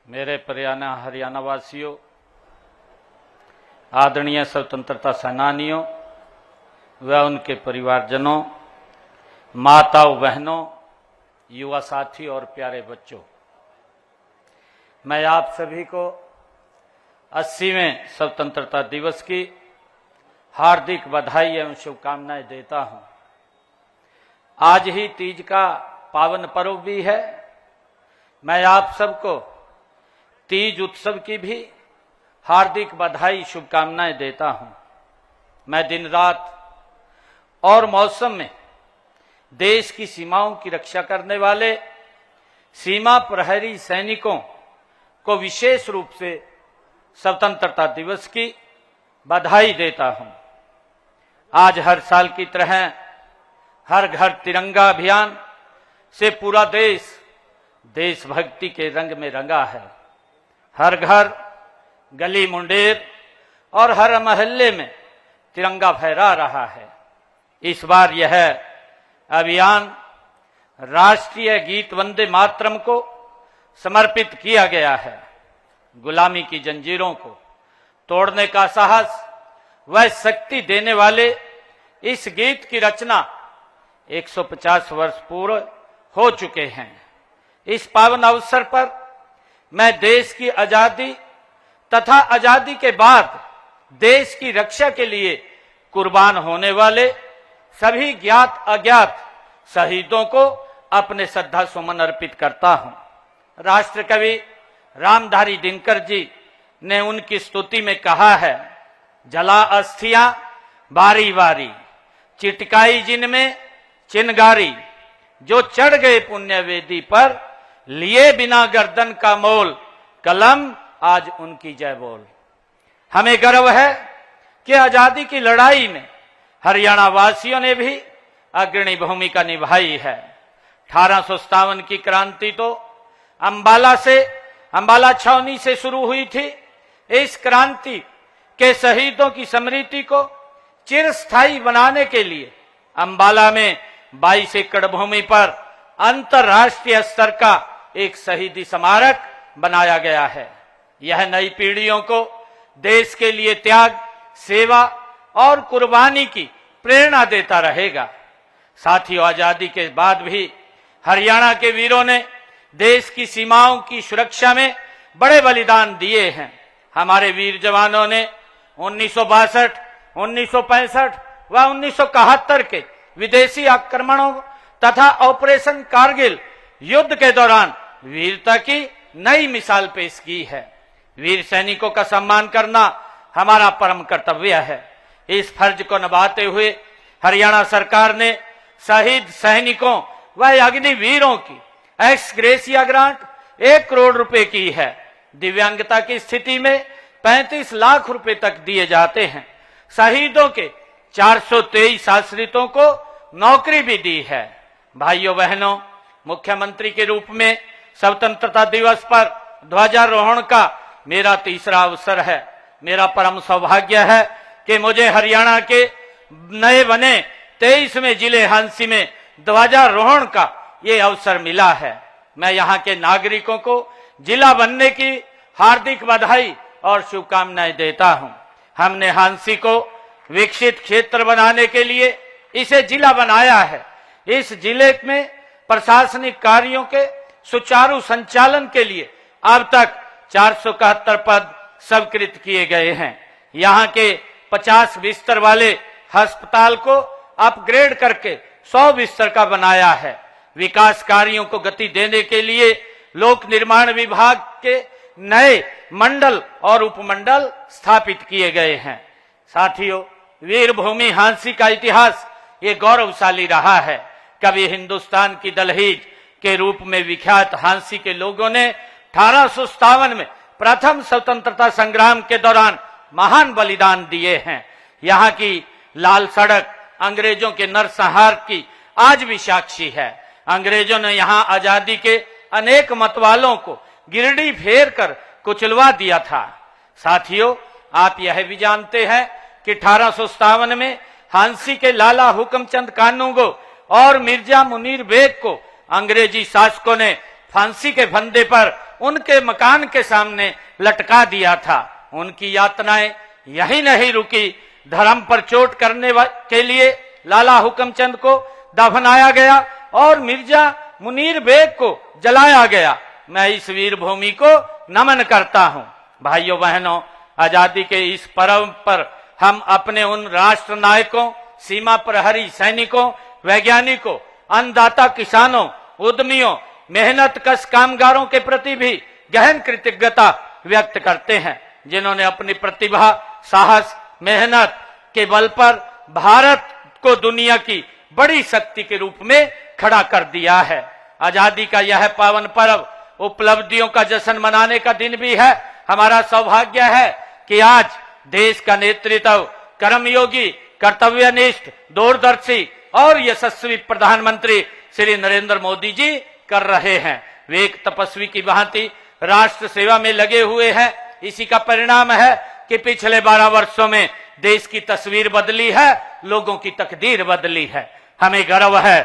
मेरे प्रियाना हरियाणा वासियों, आदरणीय स्वतंत्रता सेनानियों व उनके परिवारजनों, माताओं, बहनों, युवा साथी और प्यारे बच्चों, मैं आप सभी को 80वें स्वतंत्रता दिवस की हार्दिक बधाई एवं शुभकामनाएं देता हूं। आज ही तीज का पावन पर्व भी है। मैं आप सबको तीज उत्सव की भी हार्दिक बधाई शुभकामनाएं देता हूं। मैं दिन रात और मौसम में देश की सीमाओं की रक्षा करने वाले सीमा प्रहरी सैनिकों को विशेष रूप से स्वतंत्रता दिवस की बधाई देता हूं। आज हर साल की तरह हर घर तिरंगा अभियान से पूरा देश देशभक्ति के रंग में रंगा है। हर घर, गली मुंडेर और हर मोहल्ले में तिरंगा फहरा रहा है। इस बार यह अभियान राष्ट्रीय गीत वंदे मातरम को समर्पित किया गया है। गुलामी की जंजीरों को तोड़ने का साहस व शक्ति देने वाले इस गीत की रचना 150 वर्ष पूर्व हो चुके हैं। इस पावन अवसर पर मैं देश की आजादी तथा आजादी के बाद देश की रक्षा के लिए कुर्बान होने वाले सभी ज्ञात अज्ञात शहीदों को अपने श्रद्धा सुमन अर्पित करता हूं। राष्ट्र कवि रामधारी दिनकर जी ने उनकी स्तुति में कहा है, जला अस्थियां बारी बारी, चिटकाई जिनमें चिनगारी, जो चढ़ गए पुण्य वेदी पर, लिए बिना गर्दन का मोल, कलम आज उनकी जय बोल। हमें गर्व है कि आजादी की लड़ाई में हरियाणा वासियों ने भी अग्रणी भूमिका निभाई है। 1857 की क्रांति तो अंबाला छावनी से शुरू हुई थी। इस क्रांति के शहीदों की स्मृति को चिरस्थायी बनाने के लिए अंबाला में 22 एकड़ भूमि पर अंतर्राष्ट्रीय स्तर का एक शहीदी स्मारक बनाया गया है। यह नई पीढ़ियों को देश के लिए त्याग, सेवा और कुर्बानी की प्रेरणा देता रहेगा। साथियों, आजादी के बाद भी हरियाणा के वीरों ने देश की सीमाओं की सुरक्षा में बड़े बलिदान दिए हैं। हमारे वीर जवानों ने 1962, 1965 व 1971 के विदेशी आक्रमणों तथा ऑपरेशन कारगिल युद्ध के दौरान वीरता की नई मिसाल पेश की है। वीर सैनिकों का सम्मान करना हमारा परम कर्तव्य है। इस फर्ज को निभाते हुए हरियाणा सरकार ने शहीद सैनिकों व अग्निवीरों की एक्स ग्रेसिया ग्रांट 1 करोड़ रुपए की है। दिव्यांगता की स्थिति में 35 लाख रुपए तक दिए जाते हैं। शहीदों के 423 आश्रितों को नौकरी भी दी है। भाइयों बहनों, मुख्यमंत्री के रूप में स्वतंत्रता दिवस पर ध्वजारोहण का मेरा तीसरा अवसर है। मेरा परम सौभाग्य है कि मुझे हरियाणा के नए बने 23वें जिले हांसी में ध्वजारोहण का ये अवसर मिला है। मैं यहाँ के नागरिकों को जिला बनने की हार्दिक बधाई और शुभकामनाएं देता हूँ। हमने हांसी को विकसित क्षेत्र बनाने के लिए इसे जिला बनाया है। इस जिले में प्रशासनिक कार्यों के सुचारू संचालन के लिए अब तक 471 पद स्वीकृत किए गए हैं। यहाँ के 50 बिस्तर वाले अस्पताल को अपग्रेड करके 100 बिस्तर का बनाया है। विकास कार्यों को गति देने के लिए लोक निर्माण विभाग के नए मंडल और उपमंडल स्थापित किए गए हैं। साथियों, वीर भूमि हांसी का इतिहास ये गौरवशाली रहा है। कभी हिंदुस्तान की दलहीज के रूप में विख्यात हांसी के लोगों ने 1857 में प्रथम स्वतंत्रता संग्राम के दौरान महान बलिदान दिए हैं। यहाँ की लाल सड़क अंग्रेजों के नरसंहार की आज भी साक्षी है। अंग्रेजों ने यहाँ आजादी के अनेक मतवालों को गिरडी फेर कर कुचलवा दिया था। साथियों, आप यह भी जानते हैं कि 1857 में हांसी के लाला हुकमचंद कानूगो और मिर्जा मुनीर बेग को अंग्रेजी शासकों ने फांसी के फंदे पर उनके मकान के सामने लटका दिया था। उनकी यातनाएं यही नहीं रुकी, धर्म पर चोट करने के लिए लाला हुकमचंद को दफनाया गया और मिर्जा मुनीर बेग को जलाया गया। मैं इस वीर भूमि को नमन करता हूं। भाइयों बहनों, आजादी के इस पर्व पर हम अपने उन राष्ट्र नायकों, सीमा प्रहरी सैनिकों, वैज्ञानिकों, अन्नदाता किसानों, उद्यमियों, मेहनत कश कामगारों के प्रति भी गहन कृतज्ञता व्यक्त करते हैं, जिन्होंने अपनी प्रतिभा, साहस, मेहनत के बल पर भारत को दुनिया की बड़ी शक्ति के रूप में खड़ा कर दिया है। आजादी का यह पावन पर्व उपलब्धियों का जश्न मनाने का दिन भी है। हमारा सौभाग्य है कि आज देश का नेतृत्व कर्मयोगी, कर्तव्यनिष्ठ, दूरदर्शी और यशस्वी प्रधानमंत्री श्री नरेंद्र मोदी जी कर रहे हैं। वे एक तपस्वी की भांति राष्ट्र सेवा में लगे हुए हैं। इसी का परिणाम है कि पिछले 12 वर्षों में देश की तस्वीर बदली है, लोगों की तकदीर बदली है। हमें गर्व है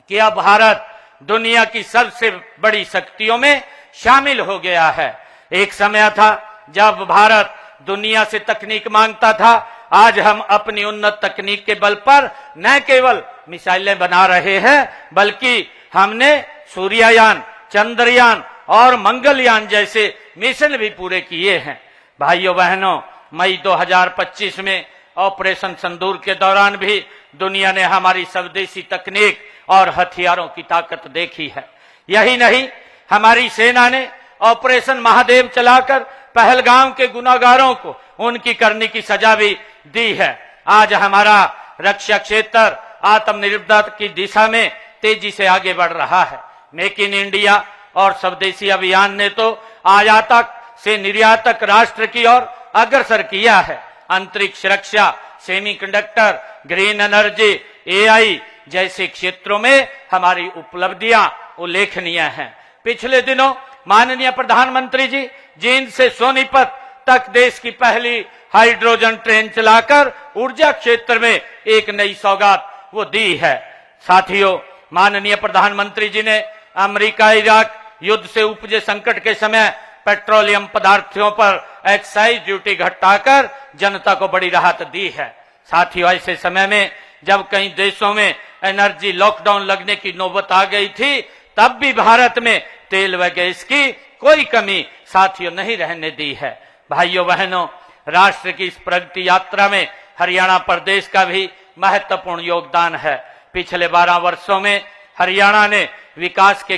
कि अब भारत दुनिया की सबसे बड़ी शक्तियों में शामिल हो गया है। एक समय था जब भारत दुनिया से तकनीक मांगता था। आज हम अपनी उन्नत तकनीक के बल पर न केवल मिसाइलें बना रहे हैं, बल्कि हमने सूर्ययान, चंद्रयान और मंगलयान जैसे मिशन भी पूरे किए हैं। भाइयों बहनों, मई 2025 में ऑपरेशन सिंदूर के दौरान भी दुनिया ने हमारी स्वदेशी तकनीक और हथियारों की ताकत देखी है। यही नहीं, हमारी सेना ने ऑपरेशन महादेव चलाकर पहलगाम के गुनाहगारों को उनकी करनी की सजा भी दी है। आज हमारा रक्षा क्षेत्र आत्मनिर्भरता की दिशा में तेजी से आगे बढ़ रहा है। मेक इन इंडिया और स्वदेशी अभियान ने तो आयातक से निर्यातक राष्ट्र की ओर अग्रसर किया है। अंतरिक्ष रक्षा, सेमीकंडक्टर, ग्रीन एनर्जी, एआई जैसे क्षेत्रों में हमारी उपलब्धियां उल्लेखनीय हैं। पिछले दिनों माननीय प्रधानमंत्री जी जींद से सोनीपत तक देश की पहली हाइड्रोजन ट्रेन चलाकर ऊर्जा क्षेत्र में एक नई सौगात वो दी है। साथियों, माननीय प्रधानमंत्री जी ने अमेरिका इराक युद्ध से उपजे संकट के समय पेट्रोलियम पदार्थों पर एक्साइज ड्यूटी घटाकर जनता को बड़ी राहत दी है। साथियों, ऐसे समय में जब कई देशों में एनर्जी लॉकडाउन लगने की नौबत आ गई थी, तब भी भारत में तेल व गैस की कोई कमी साथियों नहीं रहने दी है। भाइयों बहनों, राष्ट्र की इस प्रगति यात्रा में हरियाणा प्रदेश का भी महत्वपूर्ण योगदान है। पिछले 12 वर्षों में हरियाणा ने विकास के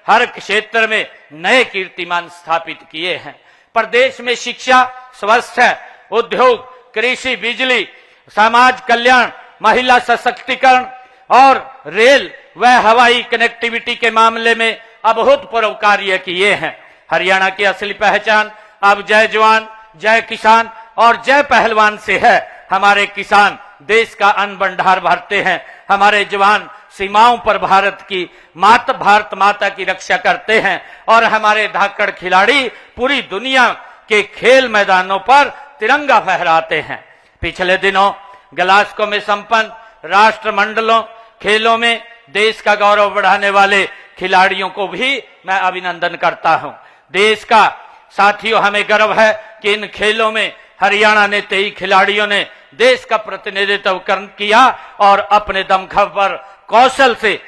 हर क्षेत्र में नए कीर्तिमान स्थापित किए हैं। प्रदेश में शिक्षा, स्वास्थ्य, उद्योग, कृषि, बिजली, समाज कल्याण, महिला सशक्तिकरण और रेल व हवाई कनेक्टिविटी के मामले में अभूतपूर्व कार्य किए हैं। हरियाणा की असली पहचान अब जय जवान, जय किसान और जय पहलवान से है। हमारे किसान देश का अन्न भंडार भरते हैं, हमारे जवान सीमाओं पर भारत माता की रक्षा करते हैं और हमारे धाकड़ खिलाड़ी पूरी दुनिया के खेल मैदानों पर तिरंगा फहराते हैं। पिछले दिनों ग्लासगो में संपन्न राष्ट्रमंडलों खेलों में देश का गौरव बढ़ाने वाले खिलाड़ियों को भी मैं अभिनंदन करता हूं। देश का साथियों, हमें गर्व है कि इन खेलों में हरियाणा ने 23 खिलाड़ियों ने देश का प्रतिनिधित्व किया और अपने दमखम पर कौशल से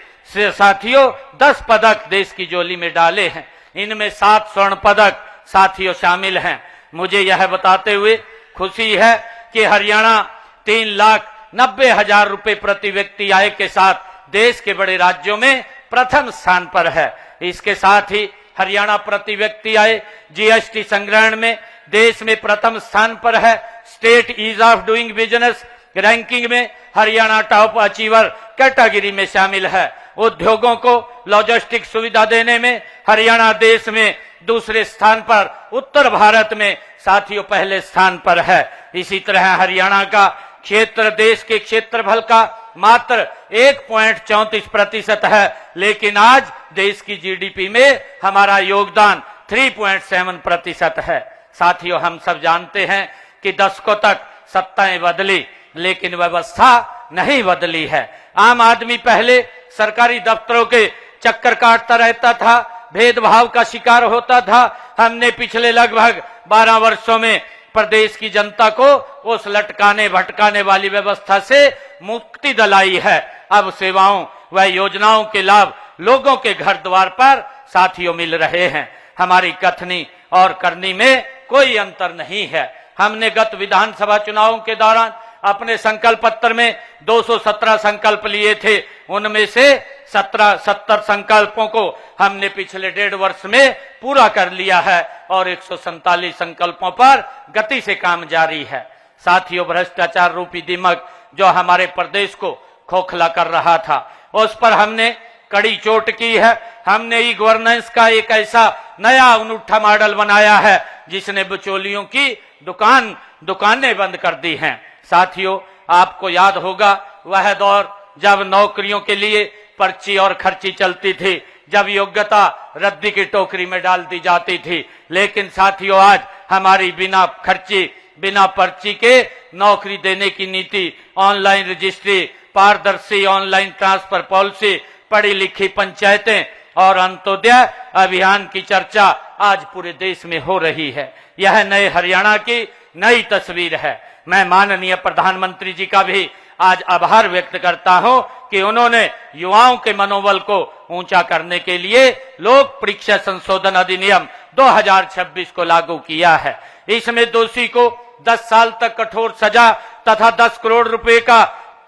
साथियों 10 पदक देश की झोली में डाले हैं। इनमें 7 स्वर्ण पदक साथियों शामिल हैं। मुझे यह बताते हुए खुशी है कि हरियाणा 3,90,000 रुपए प्रति व्यक्ति आय के साथ देश के बड़े राज्यों में प्रथम स्थान पर है। इसके साथ ही हरियाणा प्रति व्यक्ति आय जीएसटी संग्रहण में देश में प्रथम स्थान पर है। State ease of doing business ranking में हरियाणा टॉप अचीवर कैटेगरी में शामिल है। उद्योगों को लॉजिस्टिक सुविधा देने में हरियाणा देश में दूसरे स्थान पर, उत्तर भारत में साथियों पहले स्थान पर है। इसी तरह हरियाणा का क्षेत्र देश के क्षेत्रफल का मात्र 1.34% है, लेकिन आज देश की जीडीपी में हमारा योगदान 3.7% है। साथियों, हम सब जानते हैं कि दशकों तक सत्ताएं बदली, लेकिन व्यवस्था नहीं बदली है। आम आदमी पहले सरकारी दफ्तरों के चक्कर काटता रहता था, भेदभाव का शिकार होता था। हमने पिछले लगभग 12 वर्षों में प्रदेश की जनता को उस लटकाने भटकाने वाली व्यवस्था से मुक्ति दिलाई है। अब सेवाओं व योजनाओं के लाभ लोगों के घर द्वार पर साथियों मिल रहे हैं। हमारी कथनी और करनी में कोई अंतर नहीं है। हमने गत विधानसभा चुनावों के दौरान अपने संकल्प पत्र में 217 संकल्प लिए थे। उनमें से 70 संकल्पों को हमने पिछले 1.5 वर्ष में पूरा कर लिया है और 147 संकल्पों पर गति से काम जारी है। साथियों, भ्रष्टाचार रूपी दीमक जो हमारे प्रदेश को खोखला कर रहा था, उस पर हमने कड़ी चोट की है। हमने ई गवर्नेंस का एक ऐसा नया अनूठा मॉडल बनाया है जिसने बिचौलियों की दुकानें बंद कर दी हैं। साथियों, आपको याद होगा वह दौर जब नौकरियों के लिए पर्ची और खर्ची चलती थी, जब योग्यता रद्दी की टोकरी में डाल दी जाती थी। लेकिन साथियों, आज हमारी बिना खर्ची बिना पर्ची के नौकरी देने की नीति, ऑनलाइन रजिस्ट्री, पारदर्शी ऑनलाइन ट्रांसफर पॉलिसी, पढ़ी लिखी पंचायतें और अंत्योदय अभियान की चर्चा आज पूरे देश में हो रही है। यह नए हरियाणा की नई तस्वीर है। मैं माननीय प्रधानमंत्री जी का भी आज आभार व्यक्त करता हूं कि उन्होंने युवाओं के मनोबल को ऊंचा करने के लिए लोक परीक्षा संशोधन अधिनियम 2026 को लागू किया है। इसमें दोषी को 10 साल तक कठोर सजा तथा 10 करोड़ रुपए का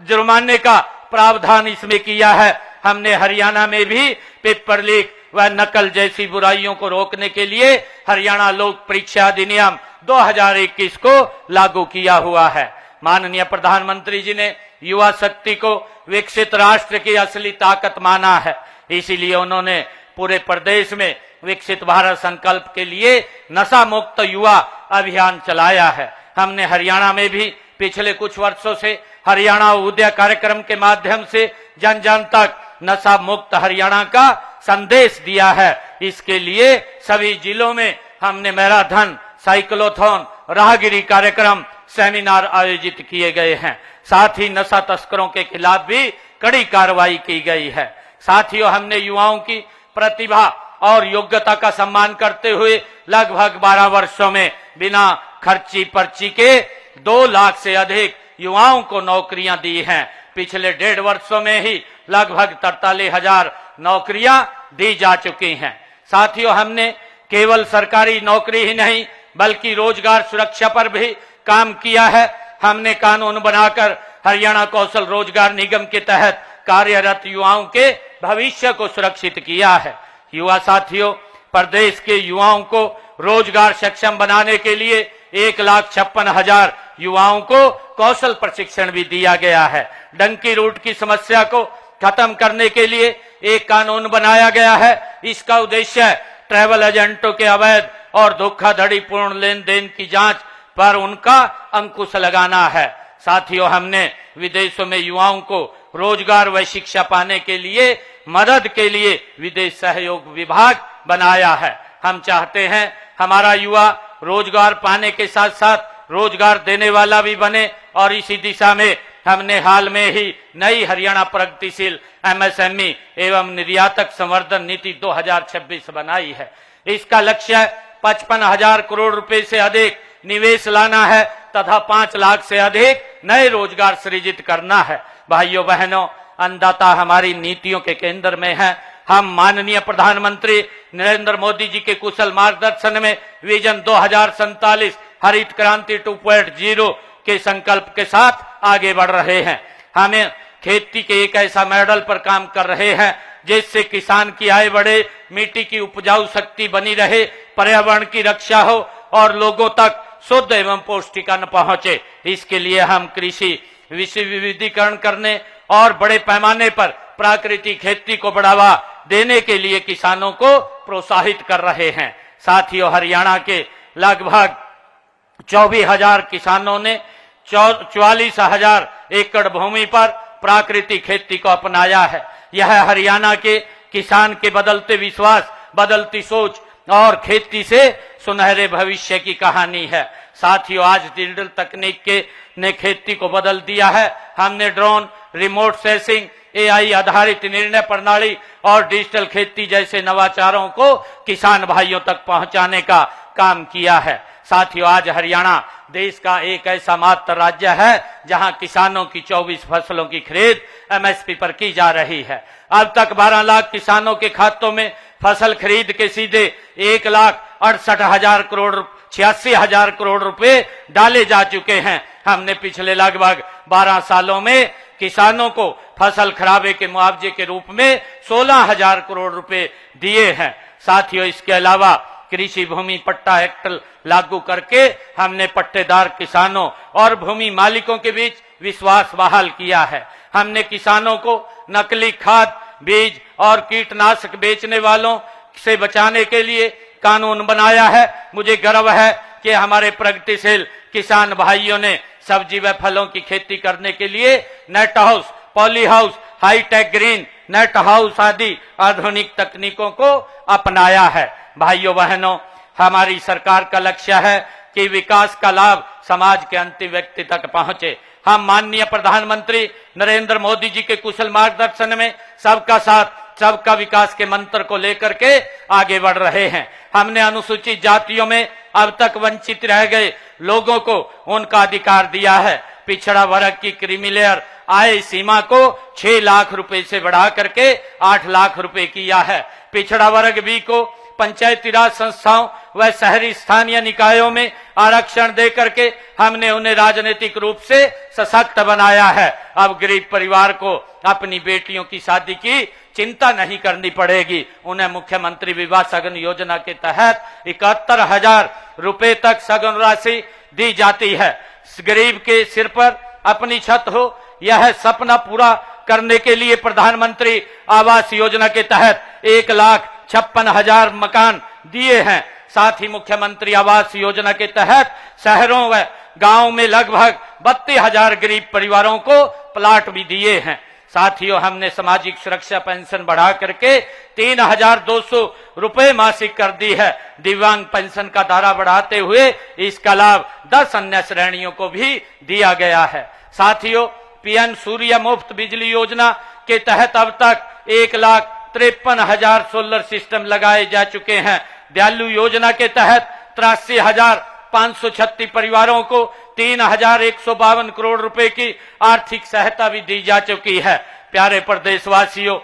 जुर्माने का प्रावधान इसमें किया है। हमने हरियाणा में भी पेपर लीक व नकल जैसी बुराइयों को रोकने के लिए हरियाणा लोक परीक्षा अधिनियम 2021 को लागू किया हुआ है। माननीय प्रधानमंत्री जी ने युवा शक्ति को विकसित राष्ट्र की असली ताकत माना है। इसीलिए उन्होंने पूरे प्रदेश में विकसित भारत संकल्प के लिए नशा मुक्त युवा अभियान चलाया है। हमने हरियाणा में भी पिछले कुछ वर्षों से हरियाणा उदय कार्यक्रम के माध्यम से जन जन तक नशा मुक्त हरियाणा का संदेश दिया है। इसके लिए सभी जिलों में हमने मैराथन, साइक्लोथॉन, राहगिरी कार्यक्रम, सेमिनार आयोजित किए गए हैं। साथ ही नशा तस्करों के खिलाफ भी कड़ी कार्रवाई की गई है। साथियों, हमने युवाओं की प्रतिभा और योग्यता का सम्मान करते हुए लगभग 12 वर्षों में बिना खर्ची पर्ची के 2 लाख से अधिक युवाओं को नौकरियां दी हैं। पिछले 1.5 वर्षों में ही लगभग 43,000 नौकरियां दी जा चुकी हैं। साथियों, हमने केवल सरकारी नौकरी ही नहीं बल्कि रोजगार सुरक्षा पर भी काम किया है। हमने कानून बनाकर हरियाणा कौशल रोजगार निगम के तहत कार्यरत युवाओं के भविष्य को सुरक्षित किया है। युवा साथियों, प्रदेश के युवाओं को रोजगार सक्षम बनाने के लिए 1,56,000 युवाओं को कौशल प्रशिक्षण भी दिया गया है। डंकी रूट की समस्या को खत्म करने के लिए एक कानून बनाया गया है। इसका उद्देश्य ट्रैवल एजेंटों के अवैध और धोखाधड़ी पूर्ण लेन देन की जांच पर उनका अंकुश लगाना है। साथियों, हमने विदेशों में युवाओं को रोजगार व शिक्षा पाने के लिए मदद के लिए विदेश सहयोग विभाग बनाया है। हम चाहते हैं हमारा युवा रोजगार पाने के साथ साथ रोजगार देने वाला भी बने और इसी दिशा में हमने हाल में ही नई हरियाणा प्रगतिशील MSME एवं निर्यातक संवर्धन नीति 2026 बनाई है। इसका लक्ष्य 55,000 करोड़ रुपए से अधिक निवेश लाना है तथा 5 लाख से अधिक नए रोजगार सृजित करना है। भाइयों बहनों, अन्नदाता हमारी नीतियों के केंद्र में है। हम माननीय प्रधानमंत्री नरेंद्र मोदी जी के कुशल मार्गदर्शन में विजन 2047 हरित क्रांति 2.0 के संकल्प के साथ आगे बढ़ रहे हैं। हमें खेती के एक ऐसा मॉडल पर काम कर रहे हैं जिससे किसान की आय बढ़े, मिट्टी की उपजाऊ शक्ति बनी रहे, पर्यावरण की रक्षा हो और लोगों तक शुद्ध एवं पौष्टिक अन्न पहुंचे। इसके लिए हम कृषि विविधीकरण करने और बड़े पैमाने पर प्राकृतिक खेती को बढ़ावा देने के लिए किसानों को प्रोत्साहित कर रहे हैं। साथियों, हरियाणा के लगभग 24,000 किसानों ने 44,000 एकड़ भूमि पर प्राकृतिक खेती को अपनाया है। यह हरियाणा के किसान के बदलते विश्वास, बदलती सोच और खेती से सुनहरे भविष्य की कहानी है। साथियों, आज डिजिटल तकनीक ने खेती को बदल दिया है। हमने ड्रोन, रिमोट सेंसिंग, AI आधारित निर्णय प्रणाली और डिजिटल खेती जैसे नवाचारों को किसान भाइयों तक पहुंचाने का काम किया है। साथियों, आज हरियाणा देश का एक ऐसा मात्र राज्य है जहां किसानों की 24 फसलों की खरीद MSP पर की जा रही है। अब तक 12 लाख किसानों के खातों में फसल खरीद के सीधे 1,68,000 करोड़ रुपए डाले जा चुके हैं। हमने पिछले लगभग 12 सालों में किसानों को फसल खराबे के मुआवजे के रूप में 16,000 करोड़ रुपए दिए हैं। साथियों, इसके अलावा कृषि भूमि पट्टा एक्ट लागू करके हमने पट्टेदार किसानों और भूमि मालिकों के बीच विश्वास बहाल किया है। हमने किसानों को नकली खाद, बीज और कीटनाशक बेचने वालों से बचाने के लिए कानून बनाया है। मुझे गर्व है कि हमारे प्रगतिशील किसान भाइयों ने सब्जी व फलों की खेती करने के लिए net house, poly house, high tech green net house आदि आधुनिक तकनीकों को अपनाया है। भाइयों बहनों, हमारी सरकार का लक्ष्य है कि विकास का लाभ समाज के अंतिम व्यक्ति तक पहुंचे। हम माननीय प्रधानमंत्री नरेंद्र मोदी जी के कुशल मार्गदर्शन में सबका साथ, सबका विकास के मंत्र को लेकर के आगे बढ़ रहे हैं। हमने अनुसूचित जातियों में अब तक वंचित रह गए लोगों को उनका अधिकार दिया है। पिछड़ा वर्ग की क्रीमी लेयर आय सीमा को 6 लाख रुपए से बढ़ा करके 8 लाख रुपए किया है। पिछड़ा वर्ग बी को पंचायती राज संस्थाओं व शहरी स्थानीय निकायों में आरक्षण दे करके हमने उन्हें राजनीतिक रूप से सशक्त बनाया है। अब गरीब परिवार को अपनी बेटियों की शादी की चिंता नहीं करनी पड़ेगी। उन्हें मुख्यमंत्री विवाह सगन योजना के तहत 71,000 रुपए तक सगन राशि दी जाती है। गरीब के सिर पर अपनी छत हो, यह सपना पूरा करने के लिए प्रधानमंत्री आवास योजना के तहत 1,56,000 मकान दिए हैं। साथ ही मुख्यमंत्री आवास योजना के तहत शहरों व गांवों में लगभग 32,000 गरीब परिवारों को प्लाट भी दिए हैं। साथियों, हमने सामाजिक सुरक्षा पेंशन बढ़ा करके 3,200 रुपए मासिक कर दी है। दिव्यांग पेंशन का दायरा बढ़ाते हुए इसका लाभ 10 अन्य श्रेणियों को भी दिया गया है। साथियों, पीएम सूर्य मुफ्त बिजली योजना के तहत अब तक 1,53,000 सोलर सिस्टम लगाए जा चुके हैं। दयालु योजना के तहत 83,536 परिवारों को 3,152 करोड़ रुपए की आर्थिक सहायता भी दी जा चुकी है। प्यारे प्रदेशवासियों,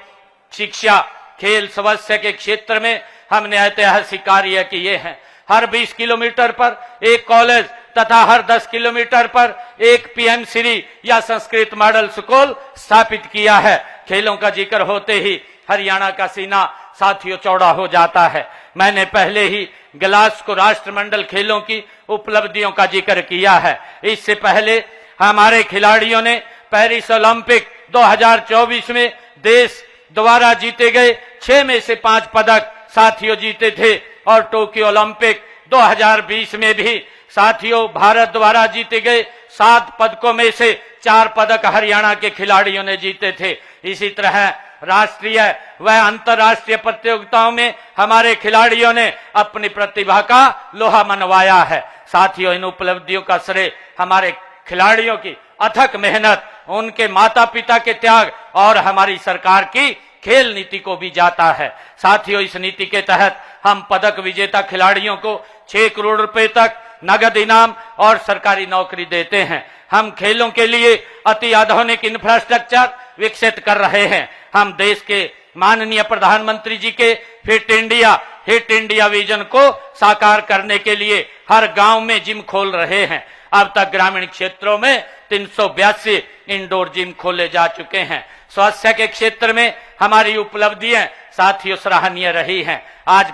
शिक्षा, खेल, स्वास्थ्य के क्षेत्र में हमने ऐतिहासिक कार्य किए हैं। हर 20 किलोमीटर पर एक कॉलेज तथा हर 10 किलोमीटर पर एक पीएम श्री या संस्कृत मॉडल स्कूल स्थापित किया है। खेलों का जिक्र होते ही हरियाणा का सीना साथियों चौड़ा हो जाता है। मैंने पहले ही ग्लासगो राष्ट्रमंडल खेलों की उपलब्धियों का जिक्र किया है। इससे पहले हमारे खिलाड़ियों ने पेरिस ओलंपिक 2024 में देश द्वारा जीते गए 6 में से 5 पदक साथियों जीते थे और टोक्यो ओलंपिक 2020 में भी साथियों भारत द्वारा जीते गए 7 पदकों में से 4 पदक हरियाणा के खिलाड़ियों ने जीते थे। इसी तरह राष्ट्रीय व अंतर्राष्ट्रीय प्रतियोगिताओं में हमारे खिलाड़ियों ने अपनी प्रतिभा का लोहा मनवाया है। साथियों, इन उपलब्धियों का श्रेय हमारे खिलाड़ियों की अथक मेहनत, उनके माता पिता के त्याग और हमारी सरकार की खेल नीति को भी जाता है। साथियों, इस नीति के तहत हम पदक विजेता खिलाड़ियों को 6 करोड़ रुपए तक नगद इनाम और सरकारी नौकरी देते हैं। हम खेलों के लिए अति आधुनिक इंफ्रास्ट्रक्चर विकसित कर रहे हैं। हम देश के माननीय प्रधानमंत्री जी के फिट इंडिया विजन को साकार करने के लिए हर गांव में जिम खोल रहे हैं। अब तक ग्रामीण क्षेत्रों में 382 इंडोर जिम खोले जा चुके हैं। स्वास्थ्य के क्षेत्र में हमारी उपलब्धियां साथियों सराहनीय रही हैं। आज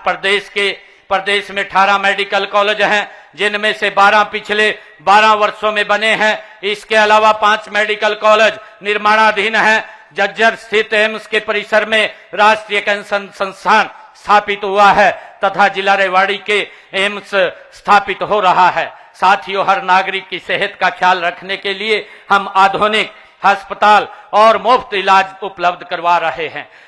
प्रदेश में 18 मेडिकल कॉलेज हैं, जिनमें से 12 पिछले 12 वर्षों में बने हैं। इसके अलावा 5 मेडिकल कॉलेज निर्माणाधीन हैं। जज्जर स्थित एम्स के परिसर में राष्ट्रीय कैंसर संस्थान स्थापित हुआ है तथा जिला रेवाड़ी के एम्स स्थापित हो रहा है। साथियों, हर नागरिक की सेहत का ख्याल रखने के लिए हम आधुनिक अस्पताल और मुफ्त इलाज उपलब्ध करवा रहे हैं।